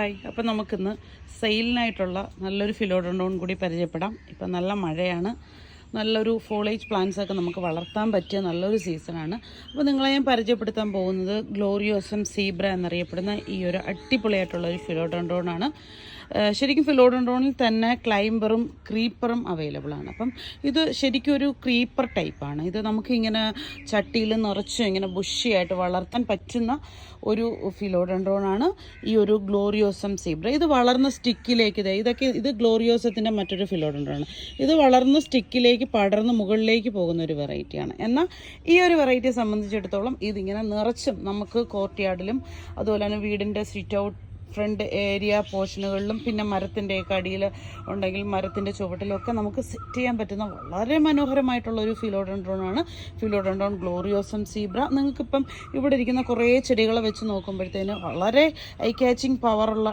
Hi, അപ്പോൾ നമുക്കിന്ന് സെയിലിനായിട്ടുള്ള നല്ലൊരു ഫിലോഡോണ്ടോൺ കൂടി പരിചയപ്പെടാം. ഇപ്പം നല്ല മഴയാണ്, നല്ലൊരു ഫോളേജ് പ്ലാന്റ്സൊക്കെ നമുക്ക് വളർത്താൻ പറ്റിയ നല്ലൊരു സീസണാണ്. അപ്പോൾ നിങ്ങളെ ഞാൻ പരിചയപ്പെടുത്താൻ പോകുന്നത് ഗ്ലോറിയോസം സീബ്ര എന്നറിയപ്പെടുന്ന ഈ ഒരു അടിപൊളിയായിട്ടുള്ളൊരു ഫിലോഡോണ്ടോണാണ്. ശരിക്കും ഫിലോഡോണ്ടോണിൽ തന്നെ ക്ലൈംബറും ക്രീപ്പറും അവൈലബിൾ ആണ്. അപ്പം ഇത് ശരിക്കും ഒരു ക്രീപ്പർ ടൈപ്പാണ്. ഇത് നമുക്കിങ്ങനെ ചട്ടിയിൽ നിറച്ചും ഇങ്ങനെ ബുഷിയായിട്ട് വളർത്താൻ പറ്റുന്ന ഒരു ഫിലോഡോണ്ടോണാണ് ഈ ഒരു ഗ്ലോറിയോസം സീബ്ര. ഇത് വളർന്ന സ്റ്റിക്കിലേക്ക് ഇത് ഗ്ലോറിയോസത്തിൻ്റെ മറ്റൊരു ഫിലോഡോണ്ടോണാണ്. ഇത് വളർന്ന സ്റ്റിക്കിലേക്ക് പടർന്ന് മുകളിലേക്ക് പോകുന്ന ഒരു വെറൈറ്റിയാണ്. എന്നാൽ ഈ ഒരു വെറൈറ്റിയെ സംബന്ധിച്ചിടത്തോളം ഇതിങ്ങനെ നിറച്ചും നമുക്ക് കോർട്ട് യാർഡിലും അതുപോലെ തന്നെ വീടിൻ്റെ സിറ്റ് ഔട്ട് ഫ്രണ്ട് ഏരിയ പോർഷനുകളിലും പിന്നെ മരത്തിൻ്റെയൊക്കെ അടിയിൽ ഉണ്ടെങ്കിൽ മരത്തിൻ്റെ ചുവട്ടിലൊക്കെ നമുക്ക് സെറ്റ് ചെയ്യാൻ പറ്റുന്ന വളരെ മനോഹരമായിട്ടുള്ള ഒരു ഫിലോഡോണ്ടോണാണ് ഫിലോഡോണ്ടോൺ ഗ്ലോറിയോസം സീബ്ര. നിങ്ങൾക്കിപ്പം ഇവിടെ ഇരിക്കുന്ന കുറേ ചെടികളെ വെച്ച് നോക്കുമ്പോഴത്തേന് വളരെ ഐ ക്യാച്ചിങ് പവറുള്ള